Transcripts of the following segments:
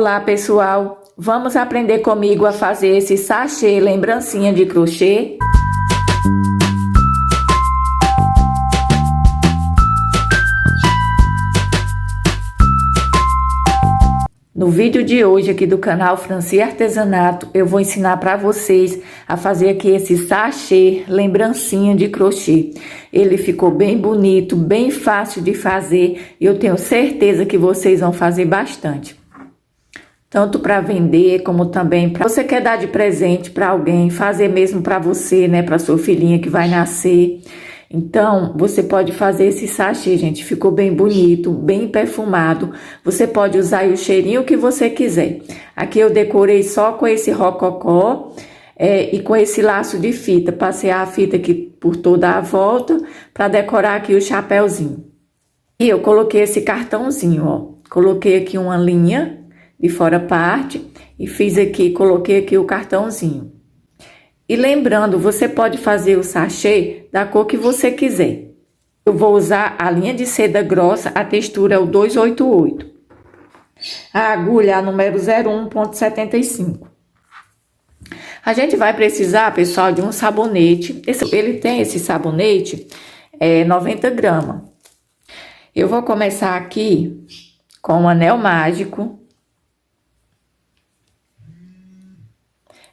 Olá pessoal, vamos aprender comigo a fazer esse sachê lembrancinha de crochê? No vídeo de hoje aqui do canal Franci Artesanato, eu vou ensinar para vocês a fazer aqui esse sachê lembrancinha de crochê. Ele ficou bem bonito, bem fácil de fazer e eu tenho certeza que vocês vão fazer bastante. Tanto para vender, como também para você quer dar de presente para alguém, fazer mesmo para você, né, para sua filhinha que vai nascer. Então, você pode fazer esse sachê, gente, ficou bem bonito, bem perfumado. Você pode usar aí o cheirinho que você quiser. Aqui eu decorei só com esse rococó e com esse laço de fita. Passei a fita aqui por toda a volta para decorar aqui o chapéuzinho. E eu coloquei esse cartãozinho, ó. Coloquei aqui uma linha de fora parte e fiz aqui, coloquei aqui o cartãozinho. E lembrando, você pode fazer o sachê da cor que você quiser. Eu vou usar a linha de seda grossa, a textura é o 288. A agulha é a número 01,75. A gente vai precisar, pessoal, de um sabonete. Ele tem esse sabonete, 90 gramas. Eu vou começar aqui com um anel mágico.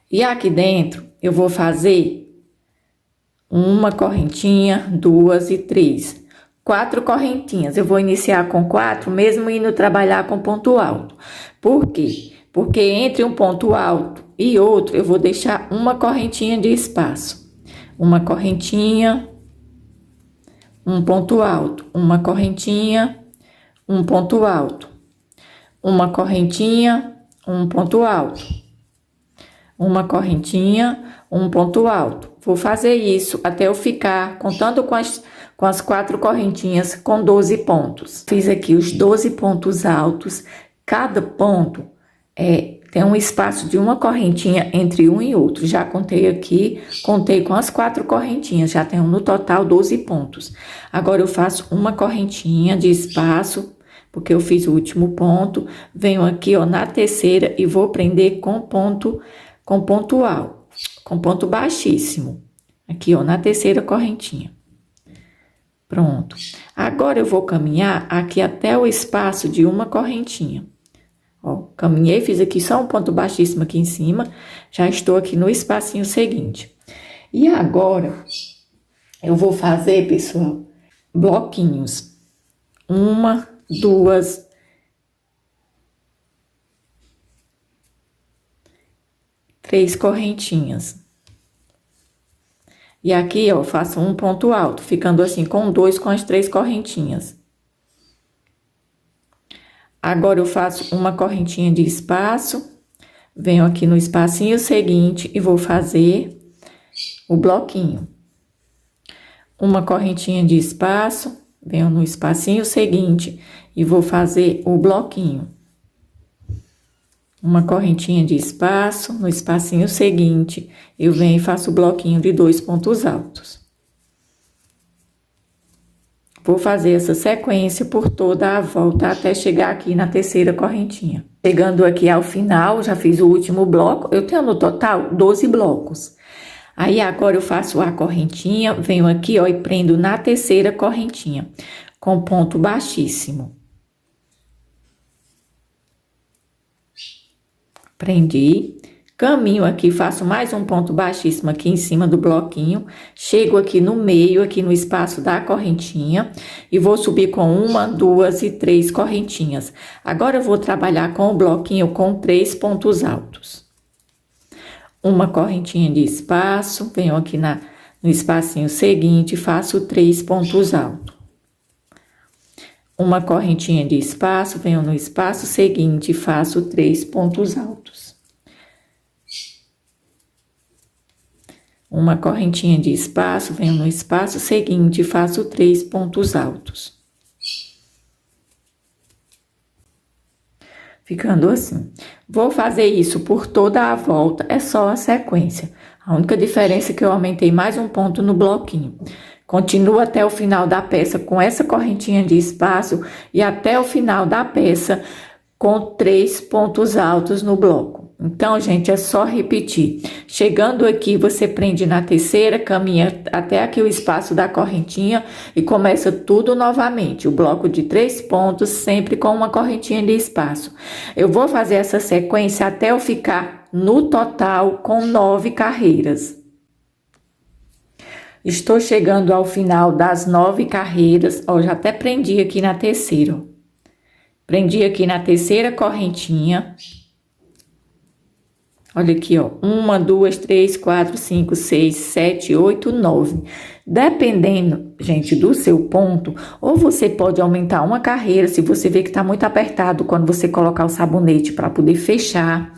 E aqui dentro eu vou fazer uma correntinha, 2 e 3. 4 correntinhas. Eu vou iniciar com 4, mesmo indo trabalhar com ponto alto. Por quê? Porque entre um ponto alto e outro, eu vou deixar uma correntinha de espaço. Uma correntinha, um ponto alto. Uma correntinha, um ponto alto. Uma correntinha, um ponto alto. Uma correntinha, um ponto alto. Vou fazer isso até eu ficar contando com as 4 correntinhas com 12 pontos. Fiz aqui os 12 pontos altos. Cada ponto tem um espaço de uma correntinha entre um e outro. Já contei aqui, contei com as 4 correntinhas. Já tenho no total 12 pontos. Agora eu faço uma correntinha de espaço, porque eu fiz o último ponto. Venho aqui, ó, na terceira e vou prender com ponto alto, com ponto baixíssimo. Aqui, ó, na terceira correntinha. Pronto. Agora eu vou caminhar aqui até o espaço de uma correntinha. Ó, caminhei, fiz aqui só um ponto baixíssimo aqui em cima. Já estou aqui no espacinho seguinte. E agora, eu vou fazer, pessoal, bloquinhos. 1, 2, 3 correntinhas. E aqui, ó, faço um ponto alto, ficando assim com 2 com as 3 correntinhas. Agora eu faço uma correntinha de espaço, venho aqui no espacinho seguinte e vou fazer o bloquinho. Uma correntinha de espaço, venho no espacinho seguinte e vou fazer o bloquinho. Uma correntinha de espaço, no espacinho seguinte, eu venho e faço o bloquinho de 2 pontos altos. Vou fazer essa sequência por toda a volta até chegar aqui na terceira correntinha. Chegando aqui ao final, já fiz o último bloco, eu tenho no total 12 blocos. Aí agora eu faço a correntinha, venho aqui, ó, e prendo na terceira correntinha, com ponto baixíssimo. Prendi, caminho aqui, faço mais um ponto baixíssimo aqui em cima do bloquinho, chego aqui no meio, aqui no espaço da correntinha, e vou subir com 1, 2 e 3 correntinhas. Agora eu vou trabalhar com o bloquinho com 3 pontos altos. Uma correntinha de espaço, venho aqui no espacinho seguinte, faço 3 pontos altos. Uma correntinha de espaço, venho no espaço seguinte e faço 3 pontos altos. Uma correntinha de espaço, venho no espaço seguinte e faço 3 pontos altos. Ficando assim. Vou fazer isso por toda a volta, é só a sequência. A única diferença é que eu aumentei mais um ponto no bloquinho. Continua até o final da peça com essa correntinha de espaço e até o final da peça com 3 pontos altos no bloco. Então, gente, é só repetir. Chegando aqui, você prende na terceira, caminha até aqui o espaço da correntinha e começa tudo novamente. O bloco de 3 pontos, sempre com uma correntinha de espaço. Eu vou fazer essa sequência até eu ficar no total com 9 carreiras. Estou chegando ao final das 9 carreiras. Ó, já até prendi aqui na terceira. Prendi aqui na terceira correntinha. Olha aqui, ó. 1, 2, 3, 4, 5, 6, 7, 8, 9. Dependendo, gente, do seu ponto, ou você pode aumentar uma carreira, se você vê que tá muito apertado quando você colocar o sabonete para poder fechar.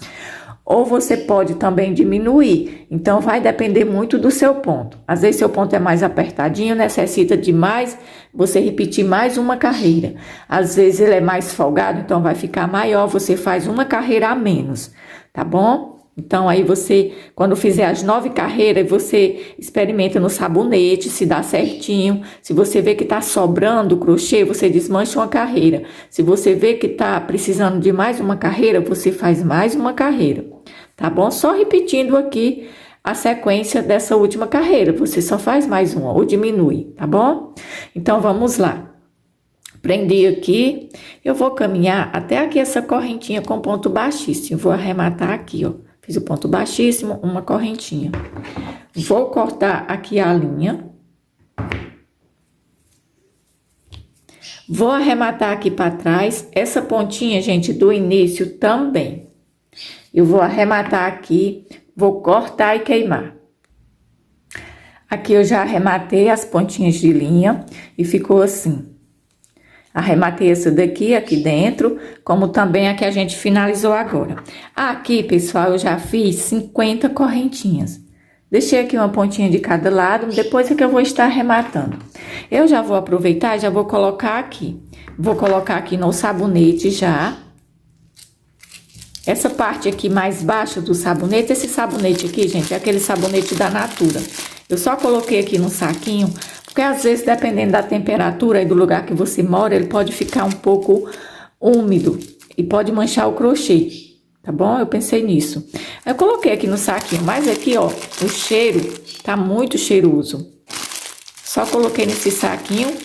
Ou você pode também diminuir. Então, vai depender muito do seu ponto. Às vezes, seu ponto é mais apertadinho, necessita de mais, você repetir mais uma carreira. Às vezes, ele é mais folgado, então vai ficar maior, você faz uma carreira a menos, tá bom? Então, aí você, quando fizer as 9 carreiras, você experimenta no sabonete, se dá certinho. Se você vê que tá sobrando crochê, você desmancha uma carreira. Se você vê que tá precisando de mais uma carreira, você faz mais uma carreira, tá bom? Só repetindo aqui a sequência dessa última carreira. Você só faz mais uma ou diminui, tá bom? Então, vamos lá. Prendi aqui, eu vou caminhar até aqui essa correntinha com ponto baixíssimo. Vou arrematar aqui, ó. Fiz o ponto baixíssimo, uma correntinha. Vou cortar aqui a linha. Vou arrematar aqui para trás. Essa pontinha, gente, do início também. Eu vou arrematar aqui, vou cortar e queimar. Aqui eu já arrematei as pontinhas de linha e ficou assim. Arrematei essa daqui, aqui dentro, como também a que a gente finalizou agora. Aqui, pessoal, eu já fiz 50 correntinhas. Deixei aqui uma pontinha de cada lado, depois é que eu vou estar arrematando. Eu já vou aproveitar e já vou colocar aqui. Vou colocar aqui no sabonete já. Essa parte aqui mais baixa do sabonete, esse sabonete aqui, gente, é aquele sabonete da Natura. Eu só coloquei aqui no saquinho, porque às vezes, dependendo da temperatura e do lugar que você mora, ele pode ficar um pouco úmido e pode manchar o crochê, tá bom? Eu pensei nisso. Eu coloquei aqui no saquinho, mas aqui, ó, o cheiro tá muito cheiroso. Só coloquei nesse saquinho,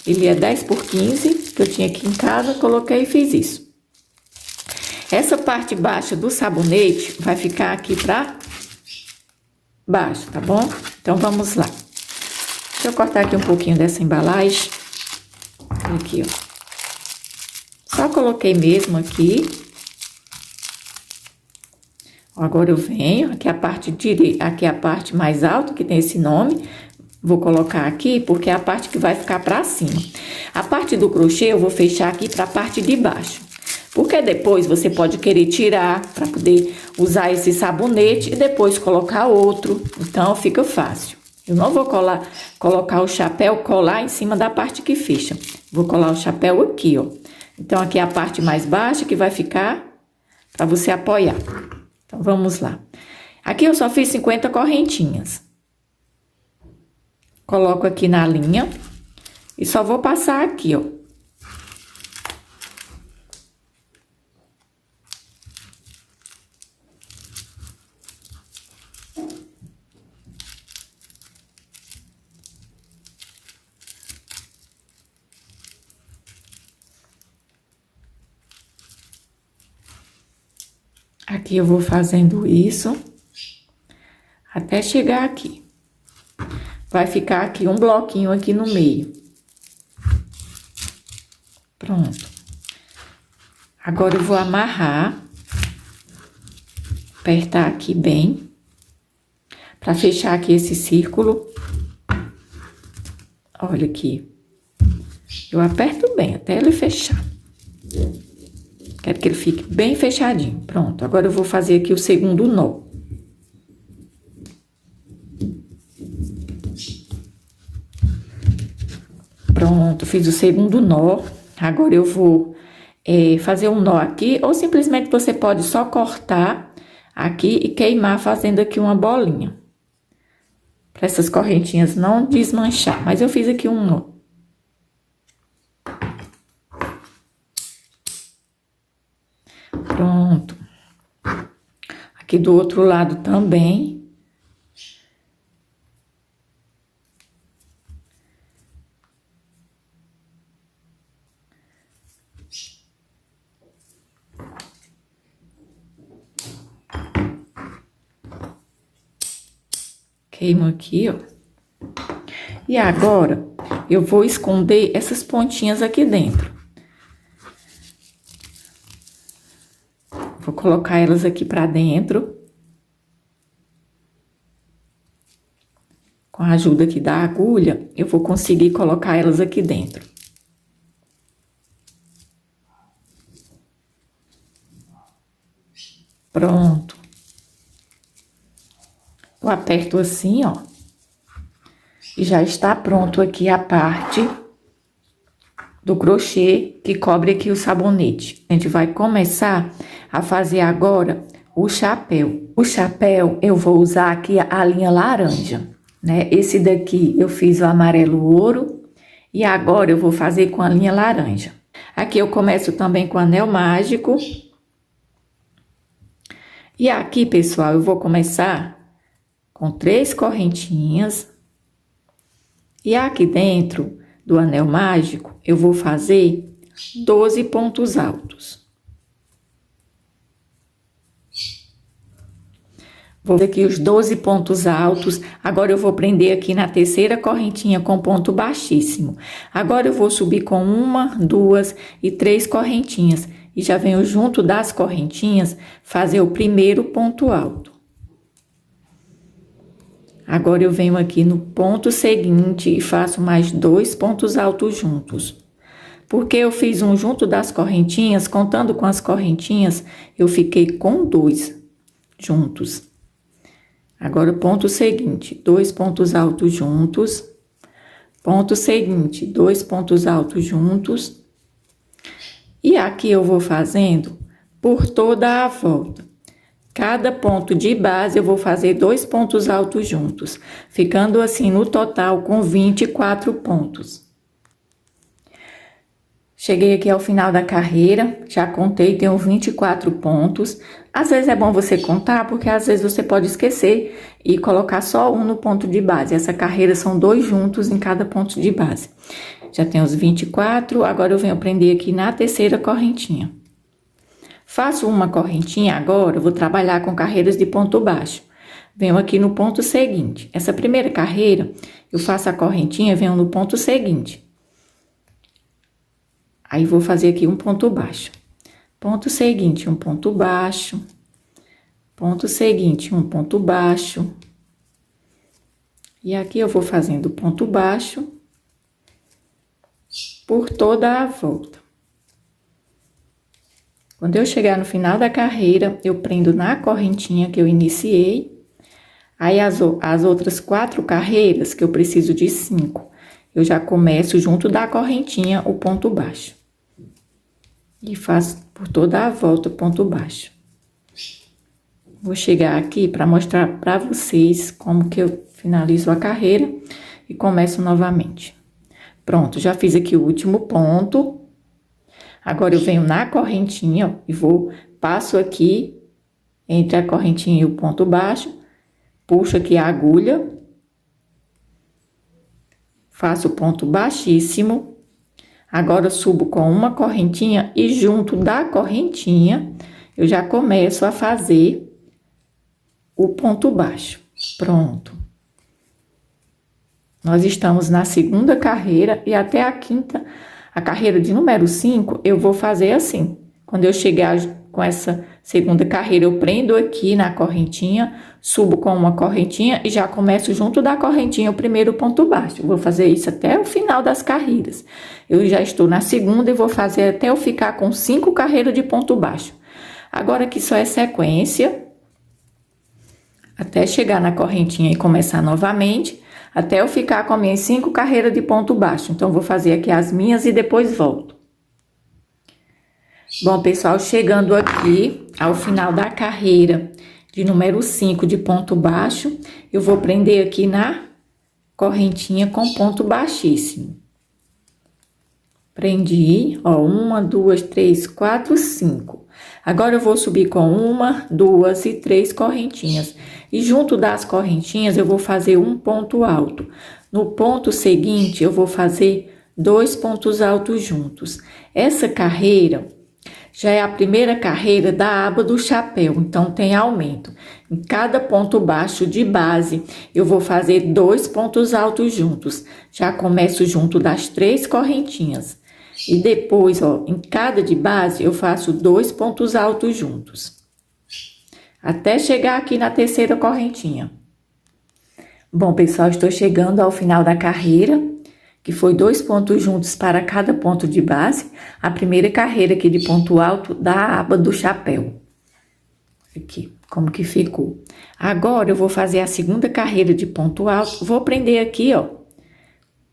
ele é 10 por 15, que eu tinha aqui em casa, coloquei e fiz isso. Essa parte baixa do sabonete vai ficar aqui pra baixo, tá bom? Então, vamos lá. Deixa eu cortar aqui um pouquinho dessa embalagem. Aqui, ó. Só coloquei mesmo aqui. Agora eu venho, aqui a parte direita, aqui a parte mais alta, que tem esse nome. Vou colocar aqui, porque é a parte que vai ficar pra cima. A parte do crochê eu vou fechar aqui pra parte de baixo. Porque depois você pode querer tirar para poder usar esse sabonete e depois colocar outro. Então, fica fácil. Eu não vou colocar o chapéu, colar em cima da parte que fecha. Vou colar o chapéu aqui, ó. Então, aqui é a parte mais baixa que vai ficar para você apoiar. Então, vamos lá. Aqui eu só fiz 50 correntinhas. Coloco aqui na linha e só vou passar aqui, ó. Aqui eu vou fazendo isso até chegar aqui. Vai ficar aqui um bloquinho aqui no meio. Pronto. Agora eu vou amarrar, apertar aqui bem, para fechar aqui esse círculo. Olha aqui. Eu aperto bem até ele fechar. Quero que ele fique bem fechadinho. Pronto, agora eu vou fazer aqui o segundo nó. Pronto, fiz o segundo nó. Agora eu vou fazer um nó aqui, ou simplesmente você pode só cortar aqui e queimar fazendo aqui uma bolinha. Para essas correntinhas não desmanchar, mas eu fiz aqui um nó. Aqui do outro lado também. Queimo aqui, ó. E agora, eu vou esconder essas pontinhas aqui dentro. Vou colocar elas aqui pra dentro. Com a ajuda aqui da agulha, eu vou conseguir colocar elas aqui dentro. Pronto. Eu aperto assim, ó. E já está pronto aqui a parte do crochê que cobre aqui o sabonete. A gente vai começar a fazer agora o chapéu. O chapéu eu vou usar aqui a linha laranja, né? Esse daqui eu fiz o amarelo ouro e agora eu vou fazer com a linha laranja. Aqui eu começo também com anel mágico. E aqui, pessoal, eu vou começar com 3 correntinhas. E aqui dentro do anel mágico, eu vou fazer 12 pontos altos. Vou fazer aqui os 12 pontos altos. Agora, eu vou prender aqui na terceira correntinha com ponto baixíssimo. Agora, eu vou subir com 1, 2 e 3 correntinhas. E já venho junto das correntinhas fazer o primeiro ponto alto. Agora, eu venho aqui no ponto seguinte e faço mais 2 pontos altos juntos. Porque eu fiz um junto das correntinhas, contando com as correntinhas, eu fiquei com 2 juntos. Agora, ponto seguinte, 2 pontos altos juntos. Ponto seguinte, 2 pontos altos juntos. E aqui eu vou fazendo por toda a volta. Cada ponto de base eu vou fazer 2 pontos altos juntos, ficando assim no total com 24 pontos. Cheguei aqui ao final da carreira, já contei, tenho 24 pontos. Às vezes é bom você contar, porque às vezes você pode esquecer e colocar só um no ponto de base. Essa carreira são 2 juntos em cada ponto de base. Já tenho os 24, agora eu venho prender aqui na terceira correntinha. Faço uma correntinha agora, eu vou trabalhar com carreiras de ponto baixo. Venho aqui no ponto seguinte. Essa primeira carreira, eu faço a correntinha, venho no ponto seguinte. Aí, vou fazer aqui um ponto baixo. Ponto seguinte, um ponto baixo. Ponto seguinte, um ponto baixo. E aqui eu vou fazendo ponto baixo por toda a volta. Quando eu chegar no final da carreira, eu prendo na correntinha que eu iniciei. Aí, as outras 4 carreiras, que eu preciso de 5, eu já começo junto da correntinha o ponto baixo. E faço por toda a volta ponto baixo. Vou chegar aqui para mostrar para vocês como que eu finalizo a carreira e começo novamente. Pronto, já fiz aqui o último ponto. Agora, eu venho na correntinha, ó, e passo aqui entre a correntinha e o ponto baixo, puxo aqui a agulha, faço ponto baixíssimo. Agora, eu subo com uma correntinha e junto da correntinha, eu já começo a fazer o ponto baixo. Pronto. Nós estamos na segunda carreira e até a quinta, a carreira de número 5, eu vou fazer assim. Quando eu chegar com essa segunda carreira, eu prendo aqui na correntinha, subo com uma correntinha e já começo junto da correntinha o primeiro ponto baixo. Eu vou fazer isso até o final das carreiras. Eu já estou na segunda e vou fazer até eu ficar com 5 carreiras de ponto baixo. Agora aqui só é sequência, até chegar na correntinha e começar novamente, até eu ficar com as minhas 5 carreiras de ponto baixo. Então, vou fazer aqui as minhas e depois volto. Bom, pessoal, chegando aqui ao final da carreira de número 5 de ponto baixo, eu vou prender aqui na correntinha com ponto baixíssimo. Prendi, ó, 1, 2, 3, 4, 5. Agora eu vou subir com uma, duas e três correntinhas. E junto das correntinhas eu vou fazer um ponto alto. No ponto seguinte eu vou fazer 2 pontos altos juntos. Essa carreira já é a primeira carreira da aba do chapéu, então tem aumento. Em cada ponto baixo de base, eu vou fazer 2 pontos altos juntos. Já começo junto das 3 correntinhas. E depois, ó, em cada de base, eu faço 2 pontos altos juntos. Até chegar aqui na terceira correntinha. Bom, pessoal, estou chegando ao final da carreira, que foi 2 pontos juntos para cada ponto de base, a primeira carreira aqui de ponto alto da aba do chapéu. Aqui, como que ficou. Agora, eu vou fazer a segunda carreira de ponto alto, vou prender aqui, ó,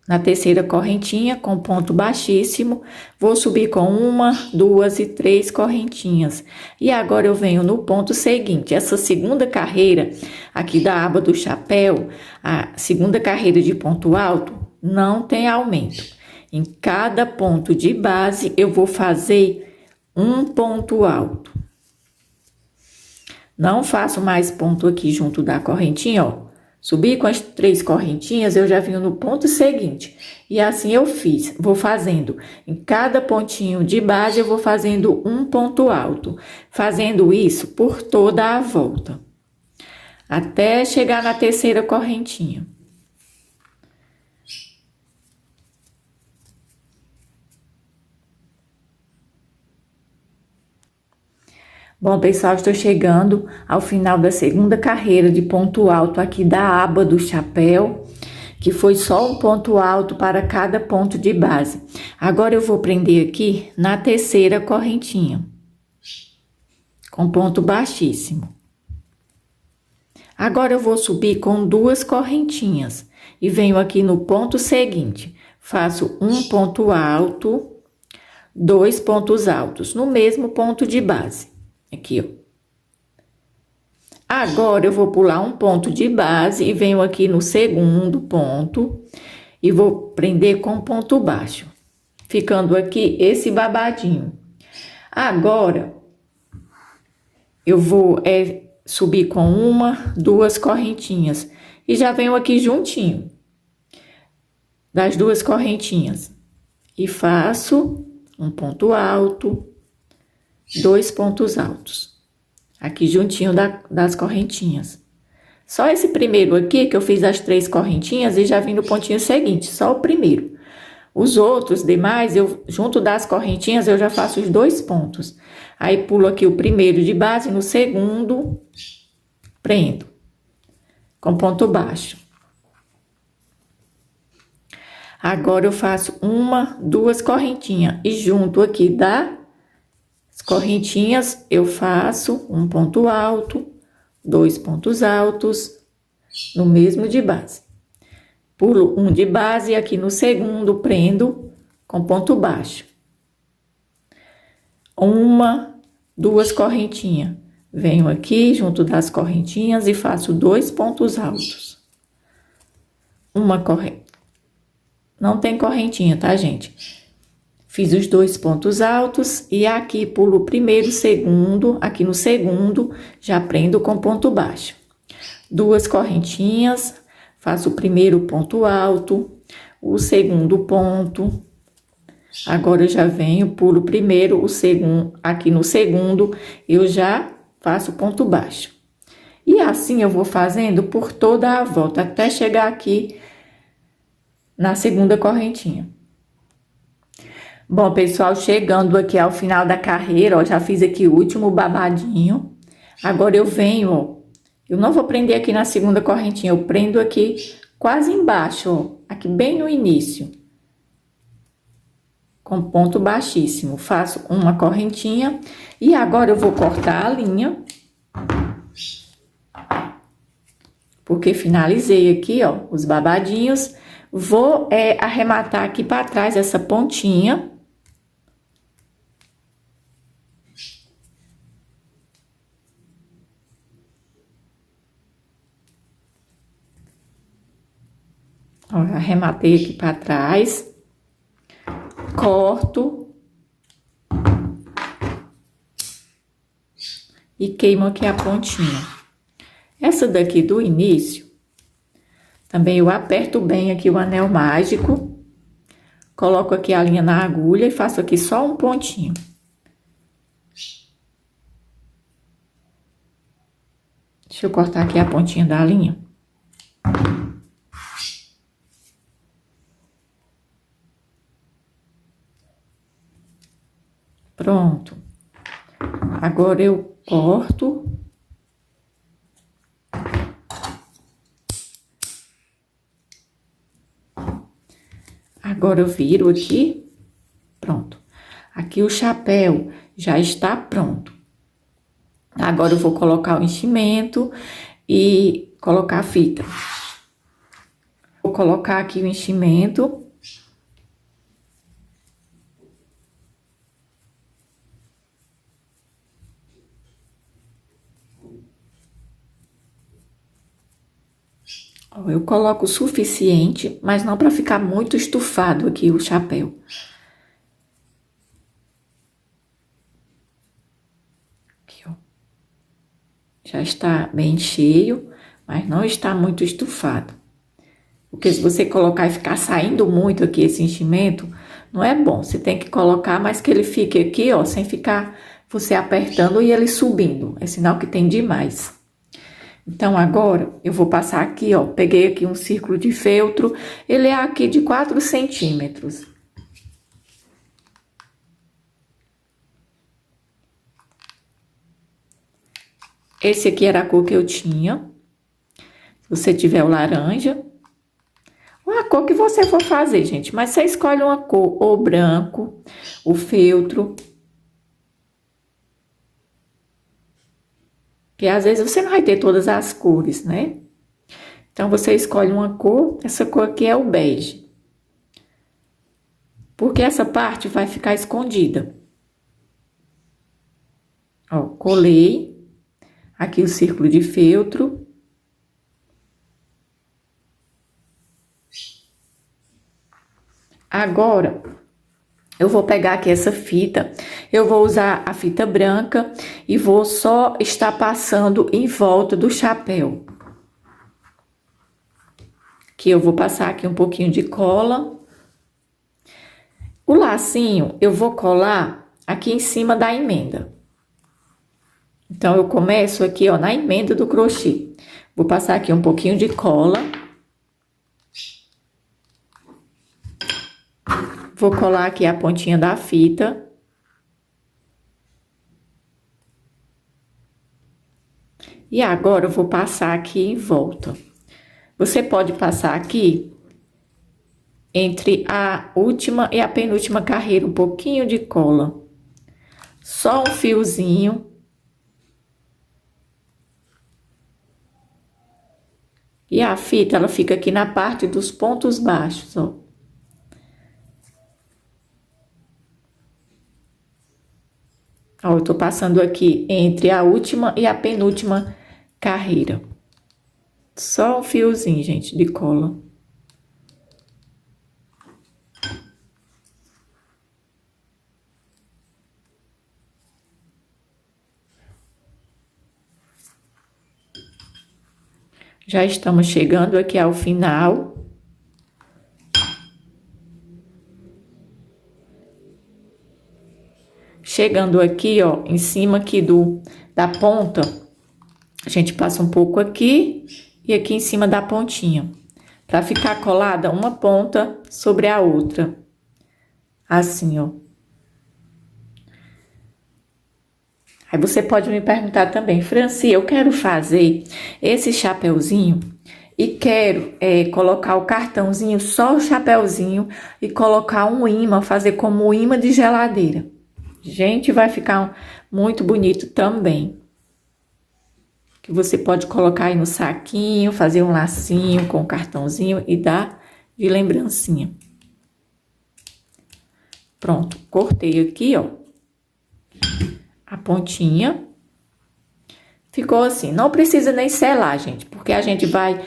na terceira correntinha, com ponto baixíssimo, vou subir com uma, duas e três correntinhas. E agora eu venho no ponto seguinte, essa segunda carreira aqui da aba do chapéu, a segunda carreira de ponto alto, não tem aumento. Em cada ponto de base, eu vou fazer um ponto alto. Não faço mais ponto aqui junto da correntinha, ó. Subi com as 3 correntinhas, eu já vim no ponto seguinte. E assim eu fiz, vou fazendo. Em cada pontinho de base, eu vou fazendo um ponto alto. Fazendo isso por toda a volta. Até chegar na terceira correntinha. Bom, pessoal, estou chegando ao final da segunda carreira de ponto alto aqui da aba do chapéu, que foi só um ponto alto para cada ponto de base. Agora eu vou prender aqui na terceira correntinha, com ponto baixíssimo. Agora eu vou subir com 2 correntinhas e venho aqui no ponto seguinte, faço um ponto alto, 2 pontos altos, no mesmo ponto de base. Aqui, ó. Agora, eu vou pular um ponto de base e venho aqui no segundo ponto e vou prender com ponto baixo, ficando aqui esse babadinho. Agora, eu vou subir com uma, 2 correntinhas e já venho aqui juntinho das 2 correntinhas e faço um ponto alto, 2 pontos altos, aqui juntinho das correntinhas. Só esse primeiro aqui, que eu fiz as 3 correntinhas e já vim no pontinho seguinte, só o primeiro. Os outros demais, junto das correntinhas, eu já faço os 2 pontos. Aí, pulo aqui o primeiro de base, no segundo, prendo, com ponto baixo. Agora, eu faço uma, 2 correntinhas e junto aqui das correntinhas, eu faço um ponto alto, 2 pontos altos, no mesmo de base. Pulo um de base e aqui no segundo, prendo com ponto baixo. Uma, 2 correntinhas. Venho aqui junto das correntinhas e faço 2 pontos altos. Uma corrente. Não tem correntinha, tá, gente? Fiz os 2 pontos altos e aqui pulo o primeiro, segundo, aqui no segundo, já prendo com ponto baixo. 2 correntinhas, faço o primeiro ponto alto, o segundo ponto. Agora eu já venho, pulo o primeiro, o segundo, aqui no segundo, eu já faço ponto baixo. E assim eu vou fazendo por toda a volta, até chegar aqui na segunda correntinha. Bom, pessoal, chegando aqui ao final da carreira, ó, já fiz aqui o último babadinho. Agora eu venho, ó, eu não vou prender aqui na segunda correntinha, eu prendo aqui quase embaixo, ó, aqui bem no início. Com ponto baixíssimo, faço uma correntinha e agora eu vou cortar a linha. Porque finalizei aqui, ó, os babadinhos. Vou arrematar aqui para trás essa pontinha. Ó, arrematei aqui para trás. Corto. e queimo aqui a pontinha. Essa daqui do início, também eu aperto bem aqui o anel mágico, coloco aqui a linha na agulha e faço aqui só um pontinho. Deixa eu cortar aqui a pontinha da linha. Pronto. Agora eu corto. Agora eu viro aqui. Pronto. Aqui o chapéu já está pronto. Agora eu vou colocar o enchimento e colocar a fita. Vou colocar aqui o enchimento. Eu coloco o suficiente, mas não para ficar muito estufado aqui o chapéu. Aqui, ó. Já está bem cheio, mas não está muito estufado. Porque se você colocar e ficar saindo muito aqui esse enchimento, não é bom. Você tem que colocar, mas que ele fique aqui, ó, sem ficar você apertando e ele subindo. É sinal que tem demais. Então, agora, eu vou passar aqui, ó, peguei aqui um círculo de feltro, ele é aqui de 4 centímetros. Esse aqui era a cor que eu tinha. Se você tiver o laranja, ou a cor que você for fazer, gente, mas você escolhe uma cor, ou branco, o feltro. Porque às vezes você não vai ter todas as cores, né? Então, você escolhe uma cor, essa cor aqui é o bege. Porque essa parte vai ficar escondida. Ó, colei aqui o círculo de feltro. Agora, eu vou pegar aqui essa fita, eu vou usar a fita branca e vou só estar passando em volta do chapéu. Aqui eu vou passar aqui um pouquinho de cola. O lacinho eu vou colar aqui em cima da emenda. Então, eu começo aqui, ó, na emenda do crochê. Vou passar aqui um pouquinho de cola. Vou colar aqui a pontinha da fita. E agora, eu vou passar aqui em volta. Você pode passar aqui entre a última e a penúltima carreira, um pouquinho de cola. Só um fiozinho. E a fita, ela fica aqui na parte dos pontos baixos, ó. Ó, eu tô passando aqui entre a última e a penúltima carreira. Só um fiozinho, gente, de cola. Já estamos chegando aqui ao final. Chegando aqui, ó, em cima aqui da ponta, a gente passa um pouco aqui e aqui em cima da pontinha, pra ficar colada uma ponta sobre a outra. Assim, ó. Aí você pode me perguntar também, Franci, eu quero fazer esse chapeuzinho e quero colocar o cartãozinho, só o chapeuzinho, e colocar um imã, fazer como imã de geladeira. Gente, vai ficar muito bonito também. Que você pode colocar aí no saquinho, fazer um lacinho com o cartãozinho e dar de lembrancinha. Pronto, cortei aqui, ó, a pontinha. Ficou assim, não precisa nem selar, gente, porque a gente vai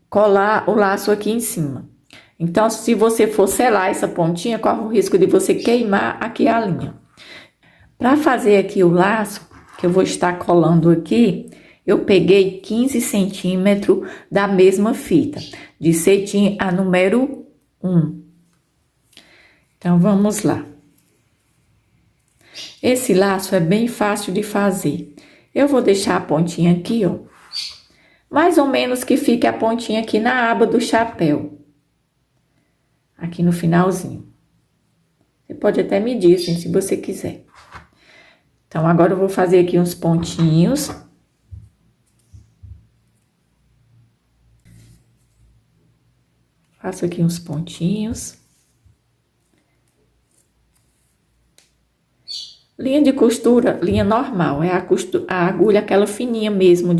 colar o laço aqui em cima. Então, se você for selar essa pontinha, corre o risco de você queimar aqui a linha. Para fazer aqui o laço, que eu vou estar colando aqui, eu peguei 15 centímetros da mesma fita, de cetim a número 1. Então, vamos lá. Esse laço é bem fácil de fazer. Eu vou deixar a pontinha aqui, ó. Mais ou menos que fique a pontinha aqui na aba do chapéu. Aqui no finalzinho. Você pode até medir, assim, se você quiser. Então, agora eu vou fazer aqui uns pontinhos. Faço aqui uns pontinhos. Linha de costura, linha normal, é a agulha aquela fininha mesmo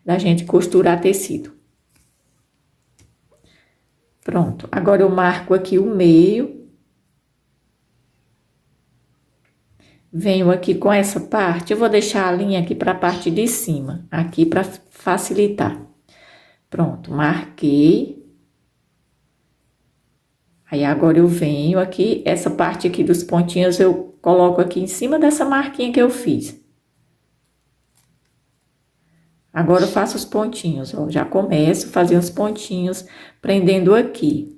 da gente costurar tecido. Pronto, agora eu marco aqui o meio. Venho aqui com essa parte, eu vou deixar a linha aqui para a parte de cima, aqui para facilitar. Pronto, marquei. Aí, agora eu venho aqui, essa parte aqui dos pontinhos eu coloco aqui em cima dessa marquinha que eu fiz. Agora eu faço os pontinhos, ó, já começo a fazer os pontinhos, prendendo aqui.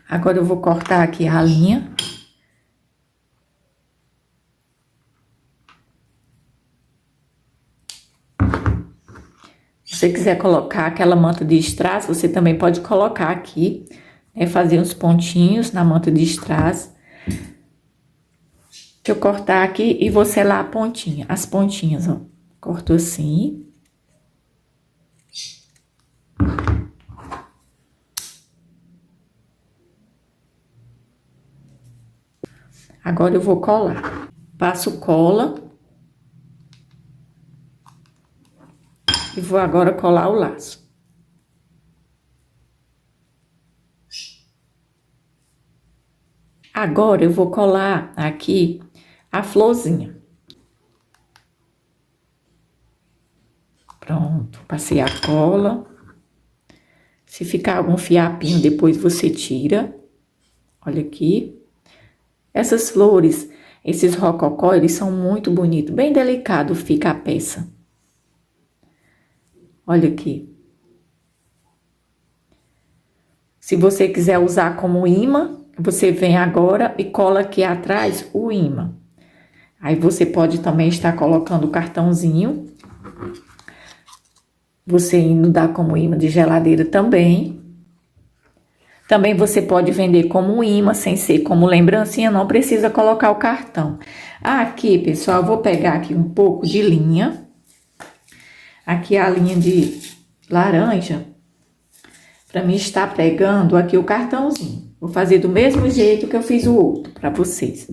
Agora eu vou cortar aqui a linha. Se você quiser colocar aquela manta de strass, você também pode colocar aqui, né? Fazer uns pontinhos na manta de strass. Deixa eu cortar aqui e vou selar a pontinha, as pontinhas, ó. Corto assim. Agora eu vou colar. Passo cola. E vou agora colar o laço. Agora eu vou colar aqui a florzinha. Pronto, passei a cola. Se ficar algum fiapinho, depois você tira. Olha aqui. Essas flores, esses rococó, eles são muito bonitos. Bem delicado fica a peça. Olha aqui. Se você quiser usar como imã, você vem agora e cola aqui atrás o imã. Aí você pode também estar colocando o cartãozinho. Você indo dar como imã de geladeira também. Também você pode vender como imã, sem ser como lembrancinha, não precisa colocar o cartão. Aqui, pessoal, eu vou pegar aqui um pouco de linha. Aqui a linha de laranja. Pra mim estar pregando aqui o cartãozinho. Vou fazer do mesmo jeito que eu fiz o outro, pra vocês.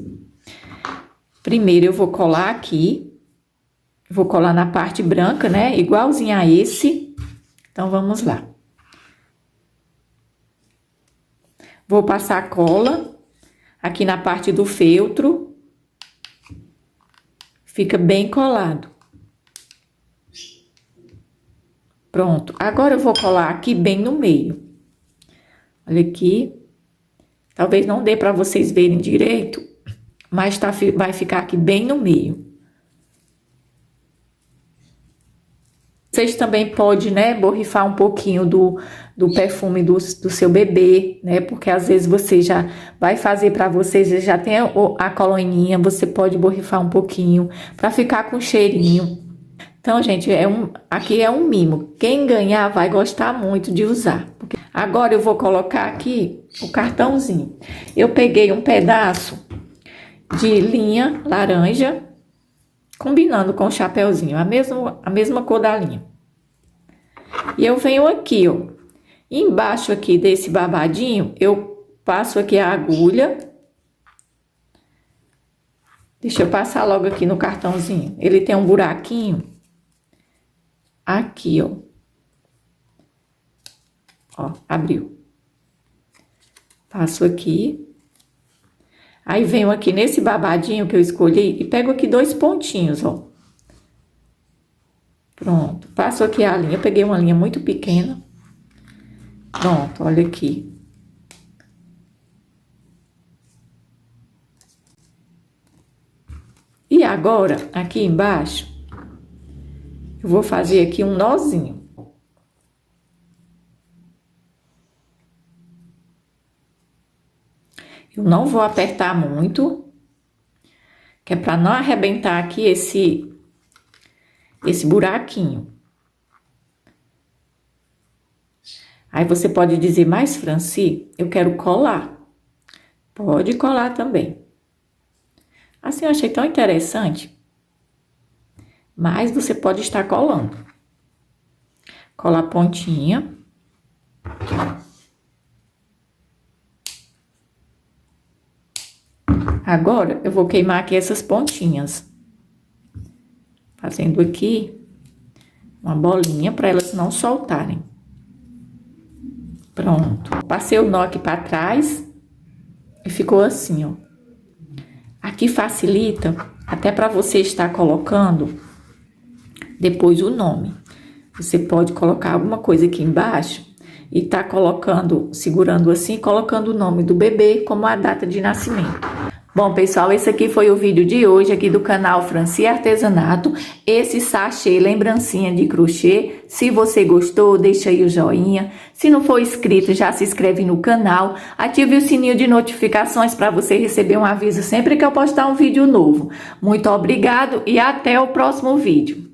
Primeiro eu vou colar aqui. Vou colar na parte branca, né? Igualzinho a esse. Então, vamos lá. Vou passar cola aqui na parte do feltro. Fica bem colado. Pronto. Agora eu vou colar aqui bem no meio. Olha aqui. Talvez não dê para vocês verem direito, mas vai ficar aqui bem no meio. Vocês também podem, né, borrifar um pouquinho do perfume do seu bebê, né? Porque às vezes você já vai fazer para vocês, já tem a coloninha, você pode borrifar um pouquinho para ficar com cheirinho. Então, gente, aqui é um mimo. Quem ganhar vai gostar muito de usar. Agora eu vou colocar aqui o cartãozinho. Eu peguei um pedaço de linha laranja, combinando com o chapéuzinho, a mesma cor da linha. E eu venho aqui, ó, embaixo aqui desse babadinho, eu passo aqui a agulha. Deixa eu passar logo aqui no cartãozinho. Ele tem um buraquinho aqui, ó. Ó, abriu. Passo aqui. Aí, venho aqui nesse babadinho que eu escolhi e pego aqui 2 pontinhos, ó. Pronto. Passo aqui a linha. Peguei uma linha muito pequena. Pronto, olha aqui. E agora, aqui embaixo, eu vou fazer aqui um nozinho. Eu não vou apertar muito, que é para não arrebentar aqui esse buraquinho. Aí você pode dizer, mas Franci, eu quero colar. Pode colar também. Assim, eu achei tão interessante. Mas você pode estar colando. Colar a pontinha. Agora, eu vou queimar aqui essas pontinhas. Fazendo aqui uma bolinha para elas não soltarem. Pronto. Passei o nó aqui para trás e ficou assim, ó. Aqui facilita até para você estar colocando depois o nome. Você pode colocar alguma coisa aqui embaixo e tá colocando, segurando assim, colocando o nome do bebê como a data de nascimento. Bom, pessoal, esse aqui foi o vídeo de hoje aqui do canal Franci Artesanato. Esse sachê lembrancinha de crochê. Se você gostou, deixa aí o joinha. Se não for inscrito, já se inscreve no canal. Ative o sininho de notificações para você receber um aviso sempre que eu postar um vídeo novo. Muito obrigado e até o próximo vídeo.